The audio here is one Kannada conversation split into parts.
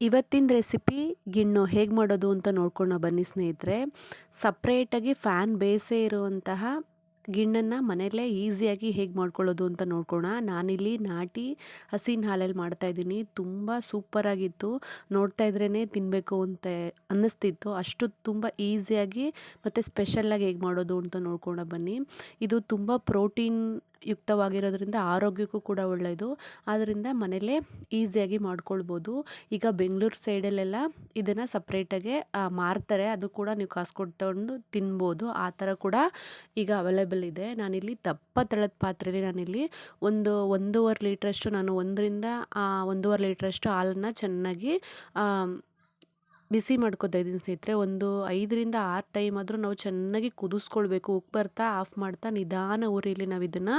ಇವತ್ತಿನ ರೆಸಿಪಿ ಗಿಣ್ಣು ಹೇಗೆ ಮಾಡೋದು ಅಂತ ನೋಡ್ಕೊಂಡು ಬನ್ನಿ ಸ್ನೇಹಿತರೆ. ಸಪ್ರೇಟಾಗಿ ಫ್ಯಾನ್ ಬೇಸೇ ಇರುವಂತಹ ಗಿಣ್ಣನ್ನು ಮನೆಯಲ್ಲೇ ಈಸಿಯಾಗಿ ಹೇಗೆ ಮಾಡ್ಕೊಳ್ಳೋದು ಅಂತ ನೋಡ್ಕೋಣ. ನಾನಿಲ್ಲಿ ನಾಟಿ ಹಸಿನ ಹಾಲಲ್ಲಿ ಮಾಡ್ತಾಯಿದ್ದೀನಿ. ತುಂಬ ಸೂಪರಾಗಿತ್ತು. ನೋಡ್ತಾ ಇದ್ರೇ ತಿನ್ನಬೇಕು ಅಂತ ಅನ್ನಿಸ್ತಿತ್ತು. ಅಷ್ಟು ತುಂಬ ಈಸಿಯಾಗಿ ಮತ್ತು ಸ್ಪೆಷಲ್ಲಾಗಿ ಹೇಗೆ ಮಾಡೋದು ಅಂತ ನೋಡ್ಕೊಂಡು ಬನ್ನಿ. ಇದು ತುಂಬ ಪ್ರೋಟೀನ್ ಯುಕ್ತವಾಗಿರೋದ್ರಿಂದ ಆರೋಗ್ಯಕ್ಕೂ ಕೂಡ ಒಳ್ಳೆಯದು. ಆದ್ದರಿಂದ ಮನೆಯಲ್ಲೇ ಈಸಿಯಾಗಿ ಮಾಡ್ಕೊಳ್ಬೋದು. ಈಗ ಬೆಂಗಳೂರು ಸೈಡಲ್ಲೆಲ್ಲ ಇದನ್ನು ಸಪ್ರೇಟಾಗೆ ಮಾರ್ತಾರೆ. ಅದು ಕೂಡ ನೀವು ಕಾಸು ಕೊಟ್ಟು ತಿನ್ಬೋದು. ಆ ಥರ ಕೂಡ ಈಗ ಅವೈಲೇಬಲ್ ಇದೆ. ನಾನಿಲ್ಲಿ ದಪ್ಪ ತಳದ ಪಾತ್ರೆಯಲ್ಲಿ ನಾನಿಲ್ಲಿ ಒಂದೂವರೆ ಲೀಟ್ರಷ್ಟು ನಾನು 1.5 ಲೀಟ್ರಷ್ಟು ಹಾಲನ್ನು ಚೆನ್ನಾಗಿ ಬಿಸಿ ಮಾಡ್ಕೊತಾ ಇದ್ದೀನಿ ಸ್ನೇಹಿತರೆ. 5 ರಿಂದ 6 ಟೈಮ್ ಆದರೂ ನಾವು ಚೆನ್ನಾಗಿ ಕುದಿಸ್ಕೊಳ್ಬೇಕು. ಉಪ್ಪು ಬರ್ತಾ ಆಫ್ ಮಾಡ್ತಾ ನಿಧಾನ ಉರಿಲಿ ನಾವು ಇದನ್ನು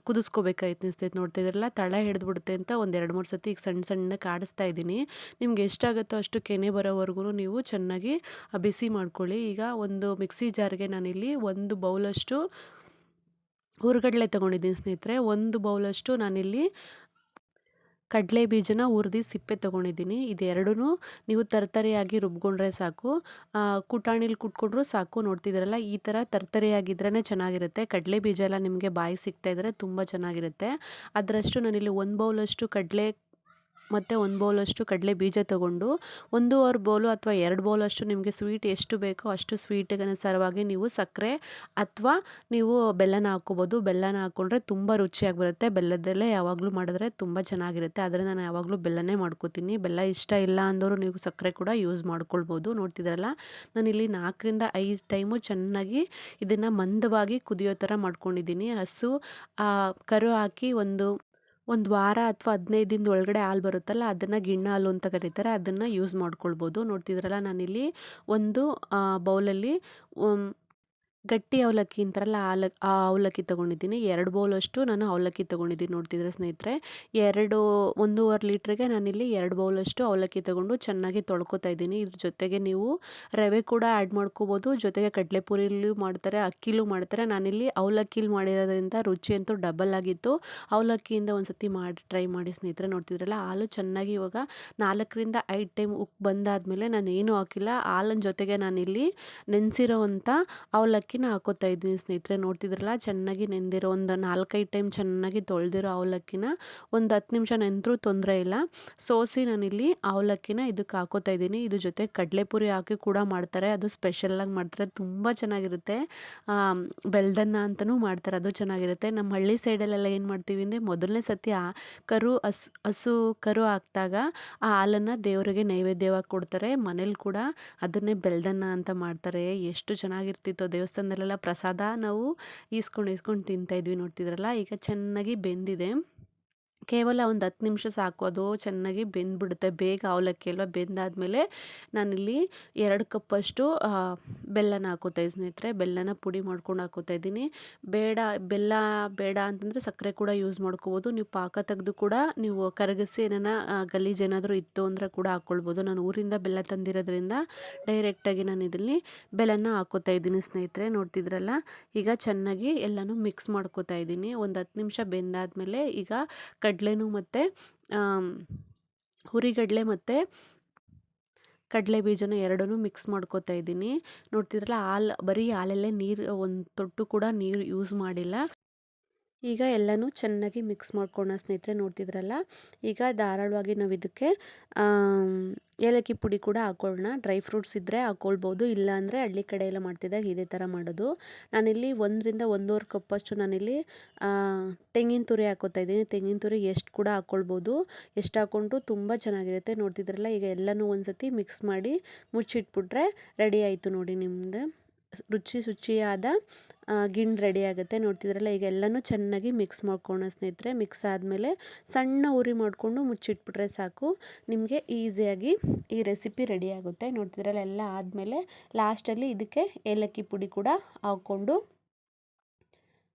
ಕುದಿಸ್ಕೋಬೇಕಾಯ್ತು ಸ್ನೇಹಿತರೆ. ನೋಡ್ತಾ ಇದ್ರಲ್ಲ, ತಳ ಹಿಡಿದ್ಬಿಡುತ್ತೆ ಅಂತ 2-3 ಸತಿ ಈಗ ಸಣ್ಣ ಸಣ್ಣಕ್ಕೆ ಆಡಿಸ್ತಾ ಇದ್ದೀನಿ. ನಿಮ್ಗೆ ಎಷ್ಟಾಗುತ್ತೋ ಅಷ್ಟು ಕೆನೆ ಬರೋವರೆಗೂ ನೀವು ಚೆನ್ನಾಗಿ ಬಿಸಿ ಮಾಡ್ಕೊಳ್ಳಿ. ಈಗ ಒಂದು ಮಿಕ್ಸಿ ಜಾರ್ಗೆ ನಾನಿಲ್ಲಿ 1 ಬೌಲಷ್ಟು ಹುರ್ಗಡ್ಲೆ ತೊಗೊಂಡಿದ್ದೀನಿ ಸ್ನೇಹಿತರೆ. 1 ಬೌಲಷ್ಟು ನಾನಿಲ್ಲಿ ಕಡಲೆ ಬೀಜನ ಹುರಿದು ಸಿಪ್ಪೆ ತೊಗೊಂಡಿದ್ದೀನಿ. ಇದೆರಡೂ ನೀವು ತರ್ತರಿಯಾಗಿ ರುಬ್ಕೊಂಡ್ರೆ ಸಾಕು. ಕುಟಾಣಿಲಿ ಕುಟ್ಕೊಂಡ್ರೂ ಸಾಕು. ನೋಡ್ತಿದ್ದೀರಲ್ಲ, ಈ ಥರ ತರ್ತರಿಯಾಗಿದ್ರೇ ಚೆನ್ನಾಗಿರುತ್ತೆ. ಕಡಲೆ ಬೀಜ ಎಲ್ಲ ನಿಮಗೆ ಬಾಯಿಗೆ ಸಿಗ್ತಾ ಇದ್ದರೆ ತುಂಬ ಚೆನ್ನಾಗಿರುತ್ತೆ. ಅದರಷ್ಟು ನಾನಿಲ್ಲಿ 1 ಬೌಲಷ್ಟು ಕಡಲೆ ಮತ್ತು 1 ಬೌಲಷ್ಟು ಕಡಲೆ ಬೀಜ ತೊಗೊಂಡು 1.5 ಬೌಲು ಅಥವಾ 2 ಬೌಲಷ್ಟು ನಿಮಗೆ ಸ್ವೀಟ್ ಎಷ್ಟು ಬೇಕೋ ಅಷ್ಟು ಸ್ವೀಟಿಗೆ ಅನುಸಾರವಾಗಿ ನೀವು ಸಕ್ಕರೆ ಅಥವಾ ನೀವು ಬೆಲ್ಲನ ಹಾಕ್ಕೋಬೋದು. ಬೆಲ್ಲನ ಹಾಕ್ಕೊಂಡ್ರೆ ತುಂಬ ರುಚಿಯಾಗಿ ಬರುತ್ತೆ. ಬೆಲ್ಲದಲ್ಲೇ ಯಾವಾಗಲೂ ಮಾಡಿದ್ರೆ ತುಂಬ ಚೆನ್ನಾಗಿರುತ್ತೆ. ಆದ್ದರಿಂದ ನಾನು ಯಾವಾಗಲೂ ಬೆಲ್ಲನೇ ಮಾಡ್ಕೋತೀನಿ. ಬೆಲ್ಲ ಇಷ್ಟ ಇಲ್ಲ ಅಂದವರು ನೀವು ಸಕ್ಕರೆ ಕೂಡ ಯೂಸ್ ಮಾಡ್ಕೊಳ್ಬೋದು. ನೋಡ್ತಿದ್ದೀರಲ್ಲ, ನಾನಿಲ್ಲಿ 4-5 ಟೈಮು ಚೆನ್ನಾಗಿ ಇದನ್ನು ಮಂದವಾಗಿ ಕುದಿಯೋ ಥರ ಮಾಡ್ಕೊಂಡಿದ್ದೀನಿ. ಕರು ಹಾಕಿ ಒಂದು ವಾರ ಅಥವಾ 15 ದಿನದ ಒಳಗಡೆ ಹಾಲು ಬರುತ್ತಲ್ಲ, ಅದನ್ನು ಗಿಣ್ಣ ಹಾಲು ಅಂತ ಕರೀತಾರೆ. ಅದನ್ನು ಯೂಸ್ ಮಾಡ್ಕೊಳ್ಬೋದು. ನೋಡ್ತಿದ್ರಲ್ಲ, ನಾನಿಲ್ಲಿ ಒಂದು ಬೌಲಲ್ಲಿ ಗಟ್ಟಿ ಅವಲಕ್ಕಿ ಅಂತಾರಲ್ಲ, ಆ ಅವಲಕ್ಕಿ ತೊಗೊಂಡಿದ್ದೀನಿ. 2 ಬೌಲಷ್ಟು ನಾನು ಅವಲಕ್ಕಿ ತೊಗೊಂಡಿದ್ದೀನಿ. ನೋಡ್ತಿದ್ರೆ ಸ್ನೇಹಿತರೆ, 1.5 ಲೀಟ್ರಿಗೆ ನಾನಿಲ್ಲಿ 2 ಬೌಲಷ್ಟು ಅವಲಕ್ಕಿ ತೊಗೊಂಡು ಚೆನ್ನಾಗಿ ತೊಳ್ಕೊತಾ ಇದ್ದೀನಿ. ಇದ್ರ ಜೊತೆಗೆ ನೀವು ರವೆ ಕೂಡ ಆ್ಯಡ್ ಮಾಡ್ಕೋಬೋದು. ಜೊತೆಗೆ ಕಡಲೆಪುರಿಲೂ ಮಾಡ್ತಾರೆ, ಅಕ್ಕಿಲೂ ಮಾಡ್ತಾರೆ. ನಾನಿಲ್ಲಿ ಅವಲಕ್ಕಿಲಿ ಮಾಡಿರೋದ್ರಿಂದ ರುಚಿ ಅಂತೂ ಡಬಲ್ ಆಗಿತ್ತು. ಅವಲಕ್ಕಿಯಿಂದ ಒಂದು ಸತಿ ಮಾಡಿ ಟ್ರೈ ಮಾಡಿ ಸ್ನೇಹಿತರೆ. ನೋಡ್ತಿದ್ರಲ್ಲ, ಹಾಲು ಚೆನ್ನಾಗಿ ಇವಾಗ 4-5 ಟೈಮ್ ಉಕ್ಕಿ ಬಂದಾದಮೇಲೆ ನಾನು ಏನೂ ಹಾಕಿಲ್ಲ. ಹಾಲಿನ ಜೊತೆಗೆ ನಾನಿಲ್ಲಿ ನೆನೆಸಿರೋವಂಥ ಅವಲಕ್ಕಿನ ಹಾಕೋತಾ ಇದ್ದೀನಿ ಸ್ನೇಹಿತರೆ. ನೋಡ್ತಿದ್ರಲ್ಲ, ಚೆನ್ನಾಗಿ ನೆಂದಿರೋ ಒಂದು 4-5 ಟೈಮ್ ಚೆನ್ನಾಗಿ ತೊಳೆದಿರೋ ಅವಲಕ್ಕಿನ ಒಂದು 10 ನಿಮಿಷ ನೆಂದರೂ ತೊಂದರೆ ಇಲ್ಲ. ಸೋಸಿ ನಾನಿಲ್ಲಿ ಅವಲಕ್ಕಿನ ಇದಕ್ಕೆ ಹಾಕೋತಾ ಇದ್ದೀನಿ. ಇದ್ರ ಜೊತೆ ಕಡಲೆಪುರಿ ಹಾಕಿ ಕೂಡ ಮಾಡ್ತಾರೆ. ಅದು ಸ್ಪೆಷಲ್ಲಾಗಿ ಮಾಡ್ತಾರೆ, ತುಂಬ ಚೆನ್ನಾಗಿರುತ್ತೆ. ಬೆಲ್ದನ್ನ ಅಂತಲೂ ಮಾಡ್ತಾರೆ, ಅದು ಚೆನ್ನಾಗಿರುತ್ತೆ. ನಮ್ಮ ಹಳ್ಳಿ ಸೈಡಲ್ಲೆಲ್ಲ ಏನು ಮಾಡ್ತೀವಿ ಅಂದರೆ, ಮೊದಲನೇ ಸತಿ ಹಸು ಕರು ಹಾಕಿದಾಗ ಆ ಹಾಲನ್ನು ದೇವರಿಗೆ ನೈವೇದ್ಯವಾಗಿ ಕೊಡ್ತಾರೆ. ಮನೇಲಿ ಕೂಡ ಅದನ್ನೇ ಬೆಲ್ದನ್ನ ಅಂತ ಮಾಡ್ತಾರೆ. ಎಷ್ಟು ಚೆನ್ನಾಗಿರ್ತಿತ್ತೋ. ದೇವಸ್ಥಾನದಲ್ಲೆಲ್ಲ ಪ್ರಸಾದ ನಾವು ಈಸ್ಕೊಂಡು ತಿಂತಾಯಿದ್ವಿ. ನೋಡ್ತಿದ್ರಲ್ಲ, ಈಗ ಚೆನ್ನಾಗಿ ಬೆಂದಿದೆ. ಕೇವಲ ಒಂದು 10 ನಿಮಿಷ ಸಾಕು, ಅದು ಚೆನ್ನಾಗಿ ಬೆಂದ್ಬಿಡುತ್ತೆ. ಬೇಗ ಅವಲಕ್ಕಿ ಅಲ್ವಾ. ಬೆಂದಾದಮೇಲೆ ನಾನಿಲ್ಲಿ 2 ಕಪ್ಪಷ್ಟು ಬೆಲ್ಲನ ಹಾಕೋತಾ ಇದ್ದೀನಿ ಸ್ನೇಹಿತರೆ. ಬೆಲ್ಲನ ಪುಡಿ ಮಾಡ್ಕೊಂಡು ಹಾಕೋತಾ ಇದ್ದೀನಿ. ಬೆಲ್ಲ ಬೇಡ ಅಂತಂದರೆ ಸಕ್ಕರೆ ಕೂಡ ಯೂಸ್ ಮಾಡ್ಕೋಬೋದು. ನೀವು ಪಾಕ ತೆಗೆದು ಕೂಡ ನೀವು ಕರಗಿಸಿ ಗಲೀಜು ಏನಾದರೂ ಇತ್ತು ಅಂದರೆ ಕೂಡ ಹಾಕ್ಕೊಳ್ಬೋದು. ನಾನು ಊರಿಂದ ಬೆಲ್ಲ ತಂದಿರೋದ್ರಿಂದ ಡೈರೆಕ್ಟಾಗಿ ನಾನು ಇದರಲ್ಲಿ ಬೆಲ್ಲನ ಹಾಕೋತಾ ಇದ್ದೀನಿ ಸ್ನೇಹಿತರೆ. ನೋಡ್ತಿದ್ರಲ್ಲ, ಈಗ ಚೆನ್ನಾಗಿ ಎಲ್ಲನೂ ಮಿಕ್ಸ್ ಮಾಡ್ಕೋತಾ ಇದ್ದೀನಿ. ಒಂದು 10 ನಿಮಿಷ ಬೆಂದಾದಮೇಲೆ ಈಗ ಕಡಲೆನೂ ಮತ್ತು ಹುರಿಗಡಲೆ ಮತ್ತು ಕಡಲೆ ಬೀಜನ ಎರಡನ್ನೂ ಮಿಕ್ಸ್ ಮಾಡ್ಕೋತಾ ಇದ್ದೀನಿ. ನೋಡ್ತಿದ್ರಲ್ಲ, ಬರೀ ಹಾಲಲ್ಲೇ ನೀರು ಒಂದು ತೊಟ್ಟು ಕೂಡ ನೀರು ಯೂಸ್ ಮಾಡಿಲ್ಲ. ಈಗ ಎಲ್ಲನೂ ಚೆನ್ನಾಗಿ ಮಿಕ್ಸ್ ಮಾಡ್ಕೊಳ್ಳೋಣ ಸ್ನೇಹಿತರೆ. ನೋಡ್ತಿದ್ರಲ್ಲ, ಈಗ ಧಾರಾಳವಾಗಿ ನಾವು ಇದಕ್ಕೆ ಏಲಕ್ಕಿ ಪುಡಿ ಕೂಡ ಹಾಕ್ಕೊಳ್ಳೋಣ. ಡ್ರೈ ಫ್ರೂಟ್ಸ್ ಇದ್ದರೆ ಹಾಕ್ಕೊಳ್ಬೋದು, ಇಲ್ಲ ಅಂದರೆ ಹಳ್ಳಿ ಕಡೆ ಎಲ್ಲ ಮಾಡ್ತಿದ್ದಾಗ ಇದೇ ಥರ ಮಾಡೋದು. ನಾನಿಲ್ಲಿ 1-1.5 ಕಪ್ಪಷ್ಟು ನಾನಿಲ್ಲಿ ತೆಂಗಿನ ತುರಿ ಹಾಕ್ಕೋತಾ ಇದ್ದೀನಿ. ತೆಂಗಿನ ತುರಿ ಎಷ್ಟು ಕೂಡ ಹಾಕ್ಕೊಳ್ಬೋದು. ಎಷ್ಟು ಹಾಕ್ಕೊಂಡ್ರೂ ತುಂಬ ಚೆನ್ನಾಗಿರುತ್ತೆ. ನೋಡ್ತಿದ್ರಲ್ಲ, ಈಗ ಎಲ್ಲನೂ ಒಂದು ಸತಿ ಮಿಕ್ಸ್ ಮಾಡಿ ಮುಚ್ಚಿಟ್ಬಿಟ್ರೆ ರೆಡಿ ಆಯಿತು ನೋಡಿ. ನಿಮ್ಮದು ಶುಚಿಯಾದ ಗಿಣ್ಣು ರೆಡಿ ಆಗುತ್ತೆ. ನೋಡ್ತಿದ್ರಲ್ಲ, ಈಗ ಎಲ್ಲನೂ ಚೆನ್ನಾಗಿ ಮಿಕ್ಸ್ ಮಾಡ್ಕೊಳ್ಳೋಣ ಸ್ನೇಹಿತರೆ. ಮಿಕ್ಸ್ ಆದಮೇಲೆ ಸಣ್ಣ ಉರಿ ಮಾಡಿಕೊಂಡು ಮುಚ್ಚಿಟ್ಬಿಟ್ರೆ ಸಾಕು. ನಿಮಗೆ ಈಸಿಯಾಗಿ ಈ ರೆಸಿಪಿ ರೆಡಿ ಆಗುತ್ತೆ. ನೋಡ್ತಿದ್ರಲ್ಲ, ಎಲ್ಲ ಆದಮೇಲೆ ಲಾಸ್ಟಲ್ಲಿ ಇದಕ್ಕೆ ಏಲಕ್ಕಿ ಪುಡಿ ಕೂಡ ಹಾಕ್ಕೊಂಡು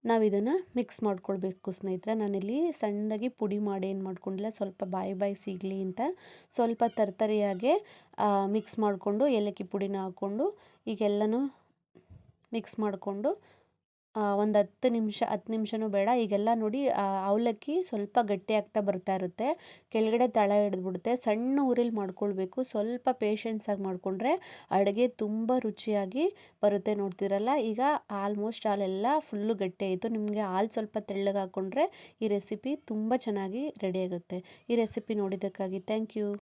ನಾವು ಇದನ್ನು ಮಿಕ್ಸ್ ಮಾಡ್ಕೊಳ್ಬೇಕು ಸ್ನೇಹಿತರೆ. ನಾನಿಲ್ಲಿ ಸಣ್ಣದಾಗಿ ಪುಡಿ ಮಾಡಿ ಏನು ಮಾಡ್ಕೊಂಡಿಲ್ಲ, ಸ್ವಲ್ಪ ಬಾಯಿ ಸಿಗಲಿ ಅಂತ ಸ್ವಲ್ಪ ತರ್ತರಿಯಾಗೆ ಮಿಕ್ಸ್ ಮಾಡಿಕೊಂಡು ಏಲಕ್ಕಿ ಪುಡಿನ ಹಾಕ್ಕೊಂಡು ಈಗೆಲ್ಲನೂ ಮಿಕ್ಸ್ ಮಾಡಿಕೊಂಡು ಒಂದು 10 ನಿಮಿಷನೂ ಬೇಡ. ಈಗೆಲ್ಲ ನೋಡಿ ಅವಲಕ್ಕಿ ಸ್ವಲ್ಪ ಗಟ್ಟಿ ಆಗ್ತಾ ಬರ್ತಾ ಇರುತ್ತೆ. ಕೆಳಗಡೆ ತಳ ಹಿಡಿದ್ಬಿಡುತ್ತೆ. ಸಣ್ಣ ಉರಿಲಿ ಮಾಡ್ಕೊಳ್ಬೇಕು. ಸ್ವಲ್ಪ ಪೇಷನ್ಸಾಗಿ ಮಾಡಿಕೊಂಡ್ರೆ ಅಡುಗೆ ತುಂಬ ರುಚಿಯಾಗಿ ಬರುತ್ತೆ. ನೋಡ್ತಿರಲ್ಲ, ಈಗ ಆಲ್ಮೋಸ್ಟ್ ಹಾಲೆಲ್ಲ ಫುಲ್ಲು ಗಟ್ಟಿ ಆಯಿತು. ನಿಮಗೆ ಹಾಲು ಸ್ವಲ್ಪ ತೆಳ್ಳಗೆ ಹಾಕ್ಕೊಂಡ್ರೆ ಈ ರೆಸಿಪಿ ತುಂಬ ಚೆನ್ನಾಗಿ ರೆಡಿ ಆಗುತ್ತೆ. ಈ ರೆಸಿಪಿ ನೋಡಿದ್ದಕ್ಕಾಗಿ ಥ್ಯಾಂಕ್ ಯು.